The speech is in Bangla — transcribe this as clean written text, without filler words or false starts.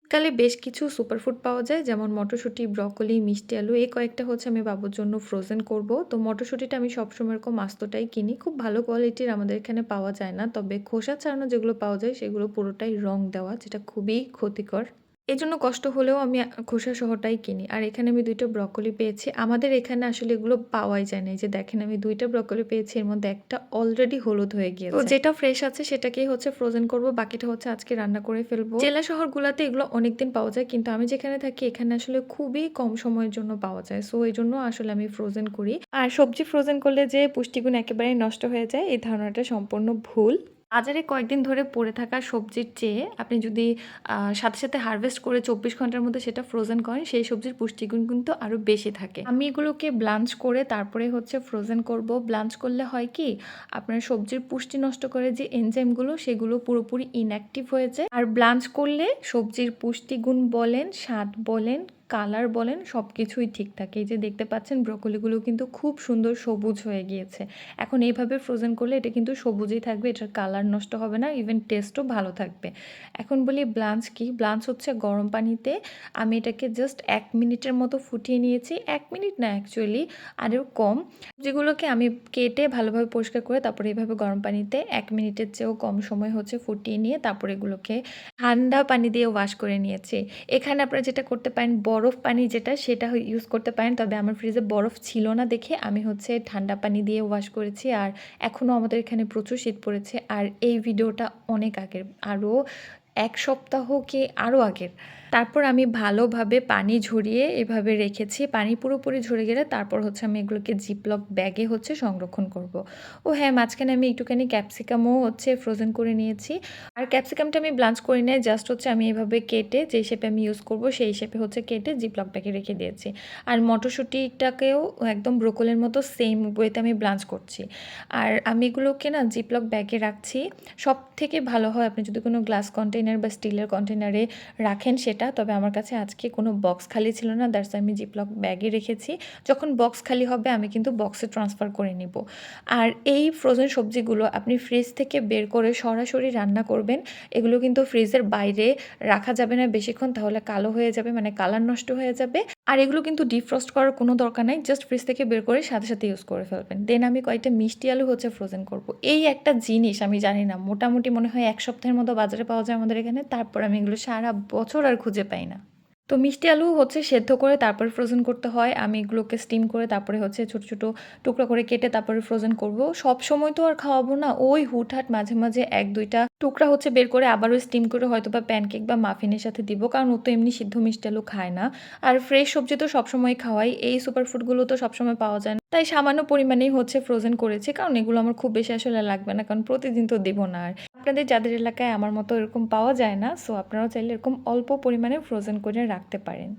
শীতকালে বেশ কিছু সুপারফুড পাওয়া যায় যেমন মটরশুঁটি, ব্রকোলি, মিষ্টি আলু এই কয়েকটা হচ্ছে আমি বাবুর জন্য ফ্রোজেন করব। তো মটরশুঁটিটা আমি সবসময় এরকম আস্তটাই কিনি। খুব ভালো কোয়ালিটির আমাদের এখানে পাওয়া যায় না। তবে খোসা ছাড়ানো যেগুলো পাওয়া যায় সেগুলো পুরোটাই রং দেওয়া যেটা খুবই ক্ষতিকর। এজন্য কষ্ট হলেও আমি খোসা সহটাই কিনি। আর এখানে আমি ২ টা ব্রকোলি পেয়েছি। আমাদের এখানে আসলে এগুলো পাওয়াই যায় না। এই যে দেখেন আমি ২ টা ব্রকোলি পেয়েছি এর মধ্যে একটা অলরেডি হলুদ হয়ে গিয়েছে। তো যেটা ফ্রেশ আছে সেটাকেই হচ্ছে ফ্রোজেন করব। বাকিটা হচ্ছে আজকে রান্না করে ফেলবো। জেলা শহরগুলাতে এগুলো অনেকদিন পাওয়া যায়। কিন্তু আমি যেখানে থাকি এখানে আসলে খুবই কম সময়ের জন্য পাওয়া যায়। সো এজন্য আসলে আমি ফ্রোজেন করি। আর সবজি ফ্রোজেন করলে যে পুষ্টিগুণ একেবারেই নষ্ট হয়ে যায় এই ধারণাটা সম্পূর্ণ ভুল। বাজারে কয়েকদিন ধরে পড়ে থাকা সবজির চেয়ে আপনি যদি সাথে, সাথে হারভেস্ট করে ২৪ ঘন্টার মধ্যে সেটা ফ্রোজেন করেন, সেই সবজির পুষ্টিগুণ কিন্তু আরো বেশি থাকে। আমি এগুলোকে ব্লাঞ্চ করে তারপরে হচ্ছে ফ্রোজেন করব। ব্লাঞ্চ করলে হয় কি, আপনার সবজির পুষ্টি নষ্ট করে যে এনজাইমগুলো সেগুলো পুরোপুরি ইনঅ্যাক্টিভ হয়ে যায়। আর ব্লাঞ্চ করলে সবজির পুষ্টিগুণ বলেন, স্বাদ বলেন, কালার বলেন সবকিছুই ঠিক থাকে। এই যে দেখতে পাচ্ছেন ব্রকোলিগুলো কিন্তু খুব সুন্দর সবুজ হয়ে গিয়েছে। এখন এইভাবে ফ্রোজেন করলে এটা কিন্তু সবুজই থাকবে, এটার কালার নষ্ট হবে না, ইভেন টেস্টও ভালো থাকবে। এখন বলি ব্লাঞ্চ কি? ব্লাঞ্চ হচ্ছে গরম পানিতে আমি এটাকে জাস্ট ১ মিনিটের মতো ফুটিয়ে নিয়েছি। ১ মিনিট না অ্যাকচুয়ালি আরও কম। যেগুলোকে আমি কেটে ভালোভাবে পরিষ্কার করে তারপরে এভাবে গরম পানিতে ১ মিনিটের চেয়েও কম সময় হচ্ছে ফুটিয়ে নিয়ে তারপর এগুলোকে ঠান্ডা পানি দিয়ে ওয়াশ করে নিয়েছি। এখানে আপনারা যেটা করতে পারেন বরফ পানি যেটা সেটা ইউজ করতে পারেন। তবে আমার ফ্রিজে বরফ ছিল না দেখে আমি হচ্ছে ঠান্ডা পানি দিয়ে ওয়াশ করেছি। আর এখনও আমাদের এখানে প্রচুর শীত পড়েছে। আর এই ভিডিওটা অনেক আগের। আরও ১ সপ্তাহ কি আরও আগের। তারপর আমি ভালোভাবে পানি ঝরিয়ে এভাবে রেখেছি। পানি পুরোপুরি ঝরে গেলে তারপর হচ্ছে আমি এগুলোকে জিপলক ব্যাগে হচ্ছে সংরক্ষণ করব। ও হ্যাঁ, মাঝখানে আমি একটুখানি ক্যাপসিকামও হচ্ছে ফ্রোজেন করে নিয়েছি। আর ক্যাপসিকামটা আমি ব্লাঞ্চ করি নাই। জাস্ট হচ্ছে আমি এভাবে কেটে যেই শেপে আমি ইউজ করব সেই শেপে হচ্ছে কেটে জিপলক ব্যাগে রেখে দিয়েছি। আর মটরশুঁটিটাকেও একদম ব্রোকলির মতো সেম ওয়েতে আমি ব্লাঞ্চ করছি। আর আমি এগুলোকে না জিপলক ব্যাগে রাখছি। সবথেকে ভালো হয় আপনি যদি কোনো গ্লাস কন্টেইনার বা স্টিলের কন্টেইনারে রাখেন সেটা। তবে আমার কাছে আজকে কোনো বক্স খালি ছিল না, দ্যাটস আমি জিপলক ব্যাগে রেখেছি। যখন বক্স খালি হবে আমি কিন্তু বক্সে ট্রান্সফার করে নিব। আর এই ফ্রোজেন সবজিগুলো আপনি ফ্রিজ থেকে বের করে সরাসরি রান্না করবেন। এগুলো কিন্তু ফ্রিজের বাইরে রাখা যাবে না বেশিক্ষণ, তাহলে কালো হয়ে যাবে, মানে কালার নষ্ট হয়ে যাবে। আর এগুলো কিন্তু ডিফ্রস্ট করার কোনো দরকার নাই। জাস্ট ফ্রিজ থেকে বের করে সাথে, সাথে ইউজ করে ফেলবেন। দেন আমি কয়েকটা মিষ্টি আলু হচ্ছে ফ্রোজেন করব। এই একটা জিনিস আমি জানি না মোটামুটি মনে হয় ১ সপ্তাহের মতো বাজারে পাওয়া যায় আমাদের এখানে। তারপর আমি এগুলো সারা বছর আর খুঁজে পাই না। তো মিষ্টি আলু হচ্ছে সেদ্ধ করে তারপরে ফ্রোজেন করতে হয়। আমি এগুলোকে স্টিম করে তারপরে হচ্ছে ছোট, ছোট টুকরা করে কেটে তারপরে ফ্রোজেন করব। সবসময় তো আর খাওয়াবো না। ওই হুটহাট মাঝে, মাঝে ১-২ টা টুকরা হচ্ছে বের করে আবারও স্টিম করে হয়তোবা প্যানকেক বা মাফিনের সাথে দিব। কারণ ও তো এমনি সিদ্ধ মিষ্টি আলু খায় না। আর ফ্রেশ সবজি তো সবসময় খাওয়াই। এই সুপার ফুডগুলো তো সবসময় পাওয়া যায় না। তাই সামান্য পরিমাণেই হচ্ছে ফ্রোজেন করেছি। কারণ এগুলো আমার খুব বেশি আসলে লাগবে না। কারণ প্রতিদিন তো দিব না আর। আপনাদের যাদের এলাকায় আমার মতো এরকম পাওয়া যায় না, সো আপনারাও চাইলে এরকম অল্প পরিমাণে ফ্রোজেন করে রাখতে পারেন।